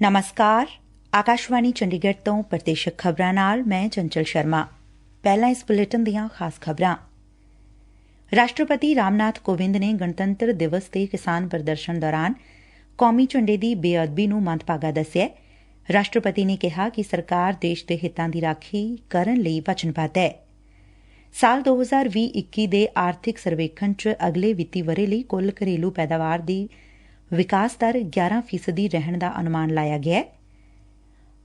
ਨਮਸਕਾਰ ਆਕਾਸ਼ਵਾਣੀ ਚੰਡੀਗੜ੍ਹ ਤੋਂ ਪ੍ਰਤੀਸ਼ਕ ਖਬਰਾਂ ਨਾਲ ਮੈਂ ਚੰਚਲ ਸ਼ਰਮਾ। ਪਹਿਲਾਂ ਇਸ ਬੁਲੇਟਿਨ ਦੀਆਂ ਖਾਸ ਖਬਰਾਂ। ਰਾਸ਼ਟਰਪਤੀ ਰਾਮਨਾਥ ਕੋਵਿੰਦ ਨੇ ਗਣਤੰਤਰ ਦਿਵਸ ਤੇ ਕਿਸਾਨ ਪ੍ਰਦਰਸ਼ਨ ਦੌਰਾਨ ਕੌਮੀ ਝੰਡੇ ਦੀ ਬੇਅਦਬੀ ਨੂੰ ਮੰਦਭਾਗਾ ਦੱਸਿਐ। ਰਾਸ਼ਟਰਪਤੀ ਨੇ ਕਿਹਾ ਕਿ ਸਰਕਾਰ ਦੇਸ਼ ਦੇ ਹਿੱਤਾਂ ਦੀ ਰਾਖੀ ਕਰਨ ਲਈ ਵਚਨਬੱਧ ਐ। ਸਾਲ 2020-21 ਦੇ ਆਰਥਿਕ ਸਰਵੇਖਣ 'ਚ ਅਗਲੇ ਵਿੱਤੀ ਵਰ੍ਹੇ ਲਈ ਕੁੱਲ ਘਰੇਲੂ ਪੈਦਾਵਾਰ ਦੀ ਵਿਕਾਸ ਦਰ 11% ਰਹਿਣ ਦਾ ਅਨੁਮਾਨ ਲਾਇਆ ਗਿਐ।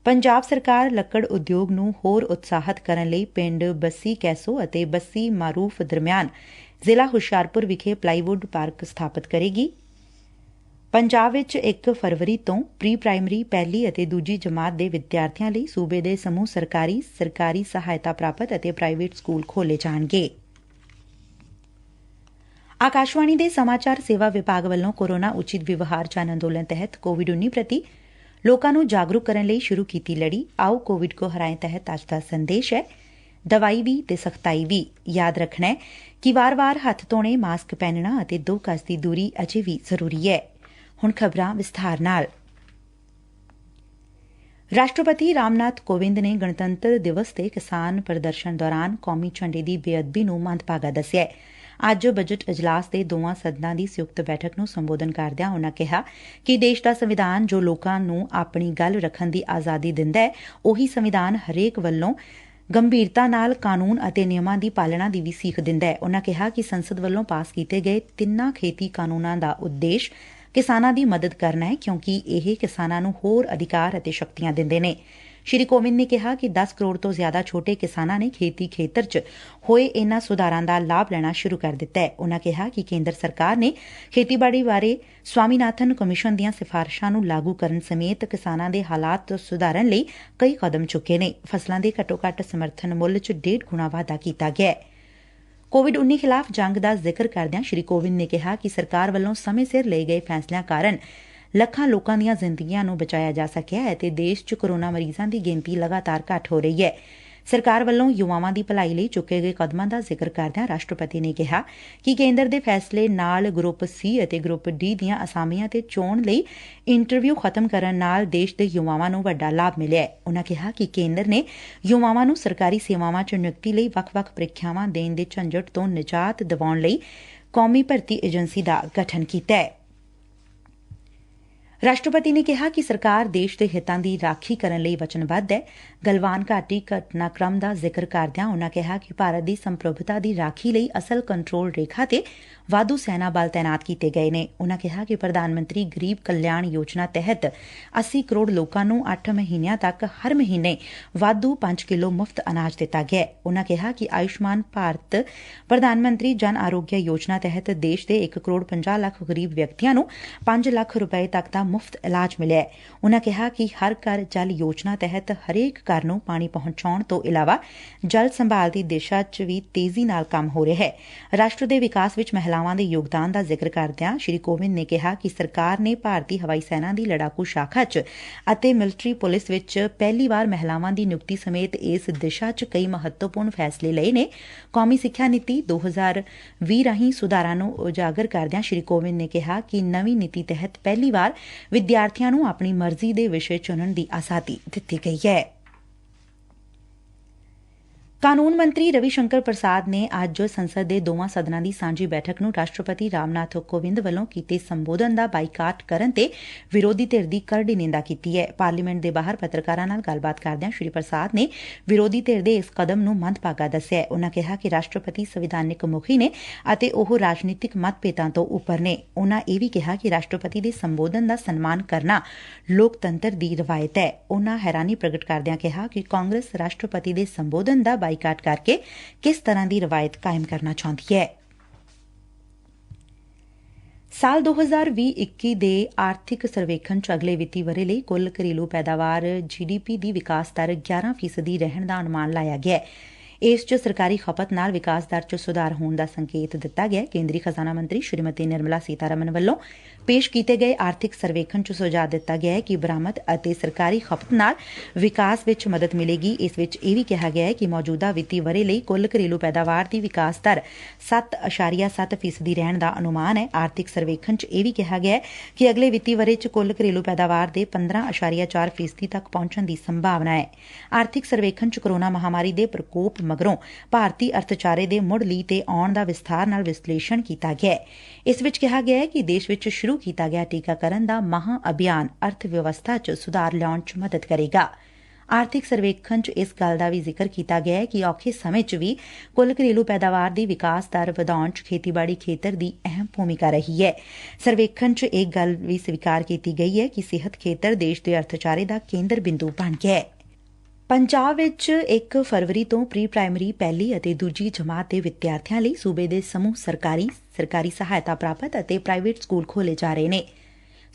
ਪੰਜਾਬ ਸਰਕਾਰ ਲੱਕੜ ਉਦਯੋਗ ਨੂੰ ਹੋਰ ਉਤਸ਼ਾਹਿਤ ਕਰਨ ਲਈ ਪਿੰਡ ਬੱਸੀ ਕੈਸੋ ਅਤੇ ਬੱਸੀ ਮਾਰੂਫ ਦਰਮਿਆਨ ਜ਼ਿਲ੍ਹਾ ਹੁਸ਼ਿਆਰਪੁਰ ਵਿਖੇ ਪਲਾਈਵੁੱਡ ਪਾਰਕ ਸਥਾਪਿਤ ਕਰੇਗੀ। ਪੰਜਾਬ ਵਿਚ 1 ਫਰਵਰੀ ਤੋਂ ਪ੍ਰੀ ਪ੍ਰਾਇਮਰੀ ਪਹਿਲੀ ਅਤੇ ਦੂਜੀ ਜਮਾਤ ਦੇ ਵਿਦਿਆਰਥੀਆਂ ਲਈ ਸੂਬੇ ਦੇ ਸਮੂਹ ਸਰਕਾਰੀ ਸਹਾਇਤਾ ਪ੍ਰਾਪਤ ਅਤੇ ਪ੍ਰਾਈਵੇਟ ਸਕੂਲ ਖੋਲ੍ਹੇ ਜਾਣਗੇ। ਆਕਾਸ਼ਵਾਣੀ ਦੇ ਸਮਾਚਾਰ ਸੇਵਾ ਵਿਭਾਗ ਵੱਲੋਂ ਕੋਰੋਨਾ ਉਚਿਤ ਵਿਵਹਾਰ ਜਨ ਅੰਦੋਲਨ ਤਹਿਤ ਕੋਵਿਡ-19 ਪ੍ਰਤੀ ਲੋਕਾਂ ਨੂੰ ਜਾਗਰੂਕ ਕਰਨ ਲਈ ਸ਼ੁਰੂ ਕੀਤੀ ਲੜੀ ਆਓ ਕੋਵਿਡ ਕੋ ਹਰਾਏ ਤਹਿਤ ਅੱਜ ਦਾ ਸੰਦੇਸ਼ ਹੈ, ਦਵਾਈ ਵੀ ਤੇ ਸਖਤਾਈ ਵੀ। ਯਾਦ ਰੱਖਣਾ ਹੈ ਕਿ ਵਾਰ-ਵਾਰ ਹੱਥ ਧੋਣੇ, ਮਾਸਕ ਪਹਿਨਣਾ ਅਤੇ 2 ਗਜ਼ ਦੀ ਦੂਰੀ ਅਜੇ ਵੀ ਜ਼ਰੂਰੀ ਹੈ। ਹੁਣ ਖਬਰਾਂ ਵਿਸਥਾਰ ਨਾਲ। ਰਾਸ਼ਟਰਪਤੀ ਰਾਮਨਾਥ ਕੋਵਿੰਦ ਨੇ ਗਣਤੰਤਰ ਦਿਵਸ ਤੇ ਕਿਸਾਨ ਪ੍ਰਦਰਸ਼ਨ ਦੌਰਾਨ ਕੌਮੀ ਝੰਡੇ ਦੀ ਬੇਅਦਬੀ ਨੂੰ ਮੰਦਭਾਗਾ ਦੱਸਿਐ। ਅੱਜ ਬਜਟ ਇਜਲਾਸ ਦੇ ਦੋਵਾਂ ਸਦਨਾਂ ਦੀ ਸੰਯੁਕਤ ਬੈਠਕ ਨੂੰ ਸੰਬੋਧਨ ਕਰਦਿਆਂ ਉਨੂਾਂ ਕਿਹਾ ਕਿ ਦੇਸ਼ ਦਾ ਸੰਵਿਧਾਨ ਜੋ ਲੋਕਾਂ ਨੂੰ ਆਪਣੀ ਗੱਲ ਰੱਖਣ ਦੀ ਆਜ਼ਾਦੀ ਦਿੰਦਾ ਹੈ, ਉਹੀ ਸੰਵਿਧਾਨ ਹਰੇਕ ਵੱਲੋਂ ਗੰਭੀਰਤਾ ਨਾਲ ਕਾਨੂੰਨ ਅਤੇ ਨਿਯਮਾਂ ਦੀ ਪਾਲਣਾ ਦੀ ਵੀ ਸੀਖ ਦਿੰਦਾ ਹੈ। ਉਨੂਾਂ ਕਿਹਾ ਕਿ ਸੰਸਦ ਵੱਲੋਂ ਪਾਸ ਕੀਤੇ ਗਏ 3 ਖੇਤੀ ਕਾਨੂੰਨਾਂ ਦਾ ਉਦੇਸ਼ ਕਿਸਾਨਾਂ ਦੀ ਮਦਦ ਕਰਨਾ ਹੈ, ਕਿਉਂਕਿ ਇਹ ਕਿਸਾਨਾਂ ਨੂੰ ਹੋਰ ਅਧਿਕਾਰ ਅਤੇ ਸ਼ਕਤੀਆਂ ਦਿੰਦੇ ਨੇ। ਸ਼੍ਰੀ ਕੋਵਿੰਦ ਨੇ ਕਿਹਾ ਕਿ 10 ਕਰੋੜ ਤੋਂ ਜ਼ਿਆਦਾ ਛੋਟੇ ਕਿਸਾਨਾਂ ਨੇ ਖੇਤੀ ਖੇਤਰ 'ਚ ਹੋਏ ਇਨ੍ਹਾਂ ਸੁਧਾਰਾਂ ਦਾ ਲਾਭ ਲੈਣਾ ਸ਼ੁਰੂ ਕਰ ਦਿੱਤੈ। ਉਨੂਾਂ ਕਿਹਾ ਕਿ ਕੇਂਦਰ ਸਰਕਾਰ ਨੇ ਖੇਤੀਬਾੜੀ ਬਾਰੇ ਸਵਾਮੀਨਾਥਨ ਕਮਿਸ਼ਨ ਦੀਆਂ ਸਿਫਾਰਿਸ਼ਾਂ ਨੂੰ ਲਾਗੂ ਕਰਨ ਸਮੇਤ ਕਿਸਾਨਾਂ ਦੇ ਹਾਲਾਤ ਸੁਧਾਰਨ ਲਈ ਕਈ ਕਦਮ ਚੁੱਕੇ ਨੇ। ਫਸਲਾਂ ਦੇ ਘੱਟੋ-ਘੱਟ ਸਮਰਥਨ ਮੁੱਲ 'ਚ 1.5 ਗੁਣਾ ਵਾਧਾ ਕੀਤਾ ਗਿਐ। ਕੋਵਿਡ-19 ਖਿਲਾਫ਼ ਜੰਗ ਦਾ ਜ਼ਿਕਰ ਕਰਦਿਆਂ ਸ਼੍ਰੀ ਕੋਵਿੰਦ ਨੇ ਕਿਹਾ ਕਿ ਸਰਕਾਰ ਵੱਲੋਂ ਸਮੇਂ ਸਿਰ ਲਏ ਗਏ ਫੈਸਲਿਆਂ ਕਾਰਨ ਲੱਖਾਂ ਲੋਕਾਂ ਦੀਆਂ ਜ਼ਿੰਦਗੀਆਂ ਨੂੰ ਬਚਾਇਆ ਜਾ ਸਕਿਆ ਹੈ ਅਤੇ ਦੇਸ਼ 'ਚ ਕੋਰੋਨਾ ਮਰੀਜ਼ਾਂ ਦੀ ਗਿਣਤੀ ਲਗਾਤਾਰ ਘੱਟ ਹੋ ਰਹੀ ਹੈ। ਸਰਕਾਰ ਵੱਲੋਂ ਯੁਵਾਵਾਂ ਦੀ ਭਲਾਈ ਲਈ ਚੁੱਕੇ ਗਏ ਕਦਮਾਂ ਦਾ ਜ਼ਿਕਰ ਕਰਦਿਆਂ ਰਾਸ਼ਟਰਪਤੀ ਨੇ ਕਿਹਾ ਕਿ ਕੇਂਦਰ ਦੇ ਫੈਸਲੇ ਨਾਲ ਗਰੁੱਪ ਸੀ ਅਤੇ ਗਰੁੱਪ ਡੀ ਦੀਆਂ ਅਸਾਮੀਆਂ ਤੇ ਚੋਣ ਲਈ ਇੰਟਰਵਿਊ ਖਤਮ ਕਰਨ ਨਾਲ ਦੇਸ਼ ਦੇ ਯੁਵਾਵਾਂ ਨੂੰ ਵੱਡਾ ਲਾਭ ਮਿਲਿਆ ਹੈ। ਉਨੂਾਂ ਕਿਹਾ ਕਿ ਕੇਂਦਰ ਨੇ ਯੁਵਾਵਾਂ ਨੂੰ ਸਰਕਾਰੀ ਸੇਵਾਵਾਂ 'ਚ ਨਿਯੁਕਤੀ ਲਈ ਵੱਖ-ਵੱਖ ਪ੍ਰੀਖਿਆਵਾਂ ਦੇਣ ਦੇ ਝੰਜਟ ਤੋਂ ਨਿਜਾਤ ਦਿਵਾਉਣ ਲਈ ਕੌਮੀ ਭਰਤੀ ਏਜੰਸੀ ਦਾ ਗਠਨ ਕੀਤਾ ਹੈ। ਰਾਸ਼ਟਰਪਤੀ ਨੇ ਕਿਹਾ ਕਿ ਸਰਕਾਰ ਦੇਸ਼ ਦੇ ਹਿੱਤਾਂ ਦੀ ਰਾਖੀ ਕਰਨ ਲਈ ਵਚਨਬੱਧ ਹੈ। ਗਲਵਾਨ ਘਾਟੀ ਘਟਨਾਕ੍ਰਮ ਦਾ ਜ਼ਿਕਰ ਕਰਦਿਆਂ ਉਨੂਾਂ ਕਿਹਾ ਕਿ ਭਾਰਤ ਦੀ ਸੰਪ੍ਰਭੁਤਾ ਦੀ ਰਾਖੀ ਲਈ ਅਸਲ ਕੰਟਰੋਲ ਰੇਖਾ ਤੇ ਵਾਧੂ ਸੈਨਾ ਬਲ ਤਾਇਨਾਤ ਕੀਤੇ ਗਏ ਨੇ। ਉਨੂਾਂ ਕਿਹਾ ਕਿ ਪ੍ਰਧਾਨ ਮੰਤਰੀ ਗਰੀਬ ਕਲਿਆਣ ਯੋਜਨਾ ਤਹਿਤ 80 ਕਰੋੜ ਲੋਕਾਂ ਨੂੰ 8 ਮਹੀਨਿਆਂ ਤੱਕ ਹਰ ਮਹੀਨੇ ਵਾਧੂ 5 ਕਿਲੋ ਮੁਫ਼ਤ ਅਨਾਜ ਦਿੱਤਾ ਗਿਐ। ਉਨੂਾਂ ਕਿਹਾ ਕਿ ਆਯੁਸ਼ਮਾਨ ਭਾਰਤ ਪ੍ਰਧਾਨ ਮੰਤਰੀ ਜਨ ਆਰੋਗਿਆ ਯੋਜਨਾ ਤਹਿਤ ਦੇਸ਼ ਦੇ 1 ਕਰੋੜ 50 ਲੱਖ ਗਰੀਬ ਵਿਅਕਤੀਆਂ ਨੂੰ 5 ਲੱਖ ਰੁਪਏ ਤੱਕ ਦਾ ਮੁਫ਼ਤ ਇਲਾਜ ਮਿਲਿਐ। ਉਨੂਾਂ ਕਿਹਾ ਕਿ ਹਰ ਘਰ ਜਲ ਯੋਜਨਾ ਤਹਿਤ ਹਰੇਕ ਘਰ ਨੂੰ ਪਾਣੀ ਪਹੁੰਚਾਉਣ ਤੋਂ ਇਲਾਵਾ ਜਲ ਸੰਭਾਲ ਦੀ ਦਿਸ਼ਾ 'ਚ ਵੀ ਤੇਜ਼ੀ ਨਾਲ ਕੰਮ ਹੋ ਰਿਹਾ ਹੈ। ਰਾਸ਼ਟਰ ਦੇ ਵਿਕਾਸ ਵਿੱਚ ਮਹਿਲਾਵਾਂ ਦੇ ਯੋਗਦਾਨ ਦਾ ਜ਼ਿਕਰ ਕਰਦਿਆਂ ਸ਼੍ਰੀ ਕੋਵਿੰਦ ਨੇ ਕਿਹਾ ਕਿ ਸਰਕਾਰ ਨੇ ਭਾਰਤੀ ਹਵਾਈ ਸੈਨਾ ਦੀ ਲੜਾਕੂ ਸ਼ਾਖਾ 'ਚ ਅਤੇ ਮਿਲਟਰੀ ਪੁਲਿਸ ਵਿੱਚ ਪਹਿਲੀ ਵਾਰ ਮਹਿਲਾਵਾਂ ਦੀ ਨਿਯੁਕਤੀ ਸਮੇਤ ਇਸ ਦਿਸ਼ਾ 'ਚ ਕਈ ਮਹੱਤਵਪੂਰਨ ਫੈਸਲੇ ਲਏ ਨੇ। ਕੌਮੀ ਸਿੱਖਿਆ ਨੀਤੀ 2020 ਰਾਹੀਂ ਸੁਧਾਰਾਂ ਨੂੰ ਉਜਾਗਰ ਕਰਦਿਆਂ ਸ਼੍ਰੀ ਕੋਵਿੰਦ ਨੇ ਕਿਹਾ ਕਿ ਨਵੀਂ ਨੀਤੀ ਤਹਿਤ ਪਹਿਲੀ ਵਾਰ ਵਿਦਿਆਰਥੀਆਂ ਨੂੰ ਆਪਣੀ ਮਰਜ਼ੀ ਦੇ ਵਿਸ਼ੇ ਚੁਣਨ ਦੀ ਆਜ਼ਾਦੀ ਦਿੱਤੀ ਗਈ ਹੈ। ਕਾਨੂੰਨ ਮੰਤਰੀ ਰਵੀ ਸ਼ੰਕਰ ਪ੍ਰਸਾਦ ਨੇ ਅੱਜ ਸੰਸਦ ਦੇ ਦੋਵਾਂ ਸਦਨਾਂ ਦੀ ਸਾਂਝੀ ਬੈਠਕ ਨੂੰ ਰਾਸ਼ਟਰਪਤੀ ਰਾਮਨਾਥ ਕੋਵਿੰਦ ਵੱਲੋਂ ਕੀਤੇ ਸੰਬੋਧਨ ਦਾ ਬਾਈਕਾਟ ਕਰਨ ਤੇ ਵਿਰੋਧੀ ਧਿਰ ਦੀ ਕਰੜੀ ਨਿੰਦਾ ਕੀਤੀ ਹੈ। ਪਾਰਲੀਮੈਂਟ ਦੇ ਬਾਹਰ ਪੱਤਰਕਾਰਾਂ ਨਾਲ ਗੱਲਬਾਤ ਕਰਦਿਆਂ ਸ਼੍ਰੀ ਪ੍ਰਸਾਦ ਨੇ ਵਿਰੋਧੀ ਧਿਰ ਦੇ ਇਸ ਕਦਮ ਨੂੰ ਮੰਦਭਾਗਾ ਦੱਸਿਆ। ਉਨੂਾਂ ਕਿਹਾ ਕਿ ਰਾਸ਼ਟਰਪਤੀ ਸੰਵਿਧਾਨਿਕ ਮੁਖੀ ਨੇ ਅਤੇ ਉਹ ਰਾਜਨੀਤਿਕ ਮਤਭੇਦਾਂ ਤੋਂ ਉੱਪਰ ਨੇ। ਉਨੂਾਂ ਇਹ ਵੀ ਕਿਹਾ ਕਿ ਰਾਸ਼ਟਰਪਤੀ ਦੇ ਸੰਬੋਧਨ ਦਾ ਸਨਮਾਨ ਕਰਨਾ ਲੋਕਤੰਤਰ ਦੀ ਰਵਾਇਤ ਹੈ। ਉਨੂਾਂ ਹੈਰਾਨੀ ਪ੍ਰਗਟ ਕਰਦਿਆਂ ਕਿਹਾ ਕਿ ਕਾਂਗਰਸ ਰਾਸ਼ਟਰਪਤੀ ਦੇ ਸੰਬੋਧਨ ਦਾ ਬਾਈਕਾਟ ਕਰਕੇ ਕਿਸ ਤਰ੍ਹਾਂ ਦੀ ਰਵਾਇਤ ਕਾਇਮ ਕਰਨਾ ਚਾਹੁੰਦੀ ਹੈ। ਸਾਲ 2020-21 ਦੇ ਆਰਥਿਕ ਸਰਵੇਖਣ 'ਚ ਅਗਲੇ ਵਿੱਤੀ ਵਰ੍ਹੇ ਲਈ ਕੁੱਲ ਘਰੇਲੂ ਪੈਦਾਵਾਰ GDP ਦੀ ਵਿਕਾਸ ਦਰ 11% ਰਹਿਣ ਦਾ ਅਨੁਮਾਨ ਲਾਇਆ ਗਿਐ। ਇਸ 'ਚ ਸਰਕਾਰੀ ਖਪਤ ਨਾਲ ਵਿਕਾਸ ਦਰ 'ਚ ਸੁਧਾਰ ਹੋਣ ਦਾ ਸੰਕੇਤ ਦਿੱਤਾ ਗਿਆ। ਕੇਂਦਰੀ ਖਜ਼ਾਨਾ ਮੰਤਰੀ ਸ਼੍ਰੀਮਤੀ ਨਿਰਮਲਾ ਸੀਤਾਰਮਨ ਵੱਲੋਂ ਪੇਸ਼ ਕੀਤੇ ਗਏ ਆਰਥਿਕ ਸਰਵੇਖਣ 'ਚ ਸੁਝਾਅ ਦਿੱਤਾ ਗਿਆ ਹੈ ਕਿ ਬਰਾਮਦ ਅਤੇ ਸਰਕਾਰੀ ਖਪਤ ਨਾਲ ਵਿਕਾਸ ਵਿੱਚ ਮਦਦ ਮਿਲੇਗੀ। ਇਸ ਵਿੱਚ ਇਹ ਵੀ ਕਿਹਾ ਗਿਆ ਹੈ ਕਿ ਮੌਜੂਦਾ ਵਿੱਤੀ ਵਰ੍ਹੇ ਲਈ ਕੁੱਲ ਘਰੇਲੂ ਪੈਦਾਵਾਰ ਦੀ ਵਿਕਾਸ ਦਰ 7.7% ਰਹਿਣ ਦਾ ਅਨੁਮਾਨ ਹੈ। ਆਰਥਿਕ ਸਰਵੇਖਣ 'ਚ ਇਹ ਵੀ ਕਿਹਾ ਗਿਆ ਹੈ ਕਿ ਅਗਲੇ ਵਿੱਤੀ ਵਰ੍ਹੇ 'ਚ ਕੁੱਲ ਘਰੇਲੂ ਪੈਦਾਵਾਰ ਦੇ 15.4% ਤੱਕ ਪਹੁੰਚਣ ਦੀ ਸੰਭਾਵਨਾ ਹੈ। ਆਰਥਿਕ ਸਰਵੇਖਣ 'ਚ ਕੋਰੋਨਾ ਮਹਾਮਾਰੀ ਦੇ ਪ੍ਰਕੋਪ ਮਗਰੋਂ ਭਾਰਤੀ ਅਰਥਚਾਰੇ ਦੇ ਮੁੜ ਲੀਹ ਤੇ ਆਉਣ ਦਾ ਵਿਸਥਾਰ ਨਾਲ ਵਿਸ਼ਲੇਸ਼ਣ ਕੀਤਾ ਗਿਆ ਹੈ। ਇਸ ਵਿੱਚ ਕਿਹਾ ਗਿਆ ਹੈ ਕਿ ਦੇਸ਼ ਵਿੱਚ ਸ਼ੁਰੂ ਕੀਤਾ ਗਿਆ ਟੀਕਾਕਰਨ ਦਾ ਮਹਾਂ ਅਭਿਆਨ ਅਰਥ ਵਿਵਸਥਾ 'ਚ ਸੁਧਾਰ ਲਿਆਉਣ 'ਚ ਮਦਦ ਕਰੇਗਾ। ਆਰਥਿਕ ਸਰਵੇਖਣ 'ਚ ਇਸ ਗੱਲ ਦਾ ਵੀ ਜ਼ਿਕਰ ਕੀਤਾ ਗਿਆ ਹੈ ਕਿ ਔਖੇ ਸਮੇਂ 'ਚ ਵੀ ਕੁੱਲ ਘਰੇਲੂ ਪੈਦਾਵਾਰ ਦੀ ਵਿਕਾਸ ਦਰ ਵਧਾਉਣ 'ਚ ਖੇਤੀਬਾੜੀ ਖੇਤਰ ਦੀ ਅਹਿਮ ਭੂਮਿਕਾ ਰਹੀ ਹੈ। ਸਰਵੇਖਣ 'ਚ ਇਹ ਗੱਲ ਵੀ ਸਵੀਕਾਰ ਕੀਤੀ ਗਈ ਹੈ ਕਿ ਸਿਹਤ ਖੇਤਰ ਦੇਸ਼ ਦੇ ਅਰਥਚਾਰੇ ਦਾ ਕੇਂਦਰ ਬਿੰਦੂ ਬਣ ਗਿਆ ਹੈ। ਪੰਜਾਬ ਵਿੱਚ 1 ਫਰਵਰੀ ਤੋਂ ਪ੍ਰੀ ਪ੍ਰਾਇਮਰੀ ਪਹਿਲੀ ਅਤੇ ਦੂਜੀ ਜਮਾਤ ਦੇ ਵਿਦਿਆਰਥੀਆਂ ਲਈ ਸੂਬੇ ਦੇ ਸਮੂਹ ਸਰਕਾਰੀ ਸਹਾਇਤਾ ਪ੍ਰਾਪਤ ਅਤੇ ਪ੍ਰਾਈਵੇਟ ਸਕੂਲ ਖੋਲ੍ਹੇ ਜਾ ਰਹੇ ਨੇ।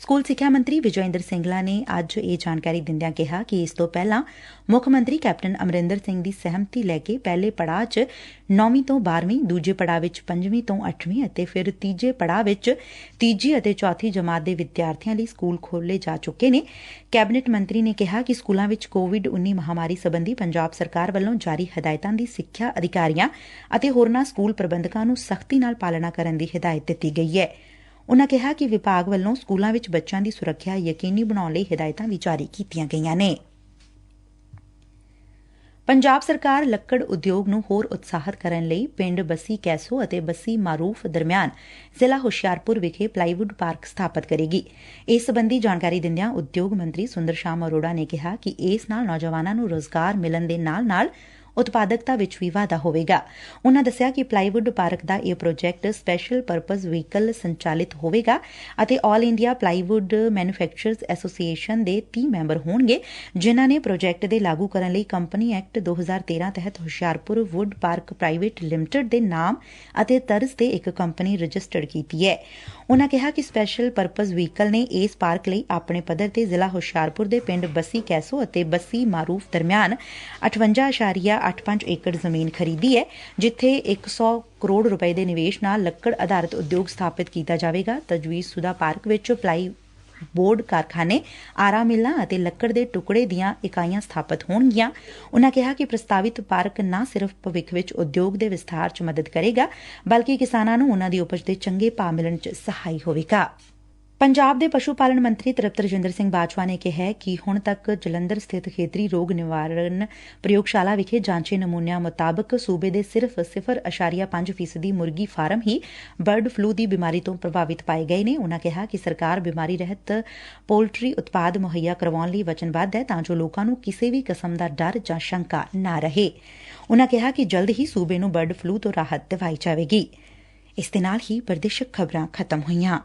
ਸਕੂਲ ਸਿੱਖਿਆ ਮੰਤਰੀ ਵਿਜੈ ਇੰਦਰ ਸਿੰਗਲਾ ਨੇ ਅੱਜ ਇਹ ਜਾਣਕਾਰੀ ਦਿੰਦਿਆਂ ਕਿਹਾ ਕਿ ਇਸ ਤੋਂ ਪਹਿਲਾਂ ਮੁੱਖ ਮੰਤਰੀ ਕੈਪਟਨ ਅਮਰਿੰਦਰ ਸਿੰਘ ਦੀ ਸਹਿਮਤੀ ਲੈ ਕੇ ਪਹਿਲੇ ਪੜਾਅ 'ਚ 9ਵੀਂ ਤੋਂ 12ਵੀਂ, ਦੂਜੇ ਪੜਾਅ ਵਿੱਚ 5ਵੀਂ ਤੋਂ 8ਵੀਂ ਅਤੇ ਫਿਰ ਤੀਜੇ ਪੜਾਅ ਵਿੱਚ ਤੀਜੀ ਅਤੇ ਚੌਥੀ ਜਮਾਤ ਦੇ ਵਿਦਿਆਰਥੀਆਂ ਲਈ ਸਕੂਲ ਖੋਲ੍ਹੇ ਜਾ ਚੁੱਕੇ ਨੇ। ਕੈਬਨਿਟ ਮੰਤਰੀ ਨੇ ਕਿਹਾ ਕਿ ਸਕੂਲਾਂ ਵਿੱਚ ਕੋਵਿਡ-19 ਮਹਾਮਾਰੀ ਸਬੰਧੀ ਪੰਜਾਬ ਸਰਕਾਰ ਵੱਲੋਂ ਜਾਰੀ ਹਦਾਇਤਾਂ ਦੀ ਸਿੱਖਿਆ ਅਧਿਕਾਰੀਆਂ ਅਤੇ ਹੋਰਨਾਂ ਸਕੂਲ ਪ੍ਰਬੰਧਕਾਂ ਨੂੰ ਸਖ਼ਤੀ ਨਾਲ ਪਾਲਣਾ ਕਰਨ ਦੀ ਹਦਾਇਤ ਦਿੱਤੀ ਗਈ ਹੈ। ਉਨੂਾਂ ਕਿਹਾ ਕਿ ਵਿਭਾਗ ਵੱਲੋਂ ਸਕੂਲਾਂ ਵਿੱਚ ਬੱਚਿਆਂ ਦੀ ਸੁਰੱਖਿਆ ਯਕੀਨੀ ਬਣਾਉਣ ਲਈ ਹਦਾਇਤਾਂ ਵੀ ਜਾਰੀ ਕੀਤੀਆਂ ਗਈਆਂ ਨੇ। ਪੰਜਾਬ ਸਰਕਾਰ ਲੱਕੜ ਉਦਯੋਗ ਨੂੰ ਹੋਰ ਉਤਸ਼ਾਹਿਤ ਕਰਨ ਲਈ ਪਿੰਡ ਬੱਸੀ ਕੈਸੋ ਅਤੇ ਬੱਸੀ ਮਾਰੂਫ ਦਰਮਿਆਨ ਜ਼ਿਲ੍ਹਾ ਹੁਸ਼ਿਆਰਪੁਰ ਵਿਖੇ ਪਲਾਈਵੁੱਡ ਪਾਰਕ ਸਥਾਪਤ ਕਰੇਗੀ। ਇਸ ਸਬੰਧੀ ਜਾਣਕਾਰੀ ਦਿੰਦਿਆਂ ਉਦਯੋਗ ਮੰਤਰੀ ਸੁੰਦਰ ਸ਼ਾਮ ਅਰੋੜਾ ਨੇ ਕਿਹਾ ਕਿ ਇਸ ਨਾਲ ਨੌਜਵਾਨਾਂ ਨੂੰ ਰੋਜ਼ਗਾਰ ਮਿਲਣ ਦੇ ਨਾਲ-ਨਾਲ ਉਤਪਾਦਕਤਾ ਵਿੱਚ ਵੀ ਵਾਧਾ ਹੋਵੇਗਾ। ਉਨੂਾਂ ਦੱਸਿਆ ਕਿ ਪਲਾਈਵੁੱਡ ਪਾਰਕ ਦਾ ਇਹ ਪ੍ਰੋਜੈਕਟ ਸਪੈਸ਼ਲ ਪਰਪਜ਼ ਵਹੀਕਲ ਸੰਚਾਲਿਤ ਹੋਵੇਗਾ ਅਤੇ all India plywood manufacturers association ਦੇ 30 ਮੈਂਬਰ ਹੋਣਗੇ, ਜਿਨ੍ਹਾਂ ਨੇ ਪ੍ਰੋਜੈਕਟ ਦੇ ਲਾਗੂ ਕਰਨ ਲਈ ਕੰਪਨੀ ਐਕਟ 2013 ਤਹਿਤ Hoshiarpur wood park private limited ਦੇ ਨਾਮ ਅਤੇ ਤਰਜ਼ ਤੇ ਇੱਕ ਕੰਪਨੀ ਰਜਿਸਟਰਡ ਕੀਤੀ ਹੈ। ਉਨੂਾਂ ਕਿਹਾ ਕਿ ਸਪੈਸ਼ਲ ਪਰਪਜ਼ ਵਹੀਕਲ ਨੇ ਇਸ ਪਾਰਕ ਲਈ ਆਪਣੇ ਪੱਧਰ ਤੇ ਜ਼ਿਲ੍ਹਾ ਹੁਸ਼ਿਆਰਪੁਰ ਦੇ ਪਿੰਡ ਬੱਸੀ ਕੈਸੋ ਅਤੇ ਬੱਸੀ ਮਾਰੂਫ ਦਰਮਿਆਨ 58.85 ਏਕੜ ਜ਼ਮੀਨ ਖਰੀਦੀ ਹੈ, ਜਿੱਥੇ 100 ਕਰੋੜ ਰੁਪਏ ਦੇ ਨਿਵੇਸ਼ ਨਾਲ ਲੱਕੜ ਆਧਾਰਿਤ ਉਦਯੋਗ ਸਥਾਪਿਤ ਕੀਤਾ ਜਾਵੇਗਾ। ਤਜਵੀਜ਼ਸ਼ੁਦਾ ਪਾਰਕ ਵਿੱਚ ਪਲਾਈ ਬੋਰਡ ਕਾਰਖਾਨੇ, ਆਰਾ ਮਿੱਲਾਂ ਅਤੇ ਲੱਕੜ ਦੇ ਟੁਕੜੇ ਦੀਆਂ ਇਕਾਈਆਂ ਸਥਾਪਿਤ ਹੋਣਗੀਆਂ। ਉਨੂਾਂ ਕਿਹਾ ਕਿ ਪ੍ਰਸਤਾਵਿਤ ਪਾਰਕ ਨਾ ਸਿਰਫ਼ ਭਵਿੱਖ ਵਿੱਚ ਉਦਯੋਗ ਦੇ ਵਿਸਥਾਰ 'ਚ ਮਦਦ ਕਰੇਗਾ, ਬਲਕਿ ਕਿਸਾਨਾਂ ਨੂੰ ਉਨੂਾਂ ਦੀ ਉਪਜ ਦੇ ਚੰਗੇ ਭਾਅ ਮਿਲਣ 'ਚ ਸਹਾਈ ਹੋਵੇਗਾ। ਪੰਜਾਬ ਦੇ ਪਸ਼ੂ ਪਾਲਣ ਮੰਤਰੀ ਤ੍ਰਿਪਤ ਰਜਿੰਦਰ ਸਿੰਘ ਬਾਜਵਾ ਨੇ ਕਿਹਾ ਕਿ ਹੁਣ ਤੱਕ ਜਲੰਧਰ ਸਥਿਤ ਖੇਤਰੀ ਰੋਗ ਨਿਵਾਰਣ ਪ੍ਰਯੋਗਸ਼ਾਲਾ ਵਿਖੇ ਜਾਂਚੇ ਨਮੂਨਿਆਂ ਮੁਤਾਬਕ ਸੂਬੇ ਦੇ ਸਿਰਫ਼ 0.5% ਮੁਰਗੀ ਫਾਰਮ ਹੀ ਬਰਡ ਫਲੂ ਦੀ ਬਿਮਾਰੀ ਤੋਂ ਪ੍ਰਭਾਵਿਤ ਪਾਏ ਗਏ ਨੇ। ਉਨੂਾਂ ਕਿਹਾ ਕਿ ਸਰਕਾਰ ਬਿਮਾਰੀ ਰਹਿਤ ਪੋਲਟਰੀ ਉਤਪਾਦ ਮੁਹੱਈਆ ਕਰਵਾਉਣ ਲਈ ਵਚਨਬੱਧ ਹੈ ਤਾਂ ਜੋ ਲੋਕਾਂ ਨੂੰ ਕਿਸੇ ਵੀ ਕਿਸਮ ਦਾ ਡਰ ਜਾਂ ਸ਼ੰਕਾ ਨਾ ਰਹੇ। ਉਨੂਾਂ ਕਿਹਾ ਕਿ ਜਲਦ ਹੀ ਸੂਬੇ ਨੂੰ ਬਰਡ ਫਲੂ ਤੋਂ ਰਾਹਤ ਦਿਵਾਈ ਜਾਵੇਗੀ। ਇਸ ਦੇ ਨਾਲ ਹੀ ਪ੍ਰਦੇਸ਼ਕ ਖਬਰਾਂ ਖਤਮ ਹੋਈਆਂ।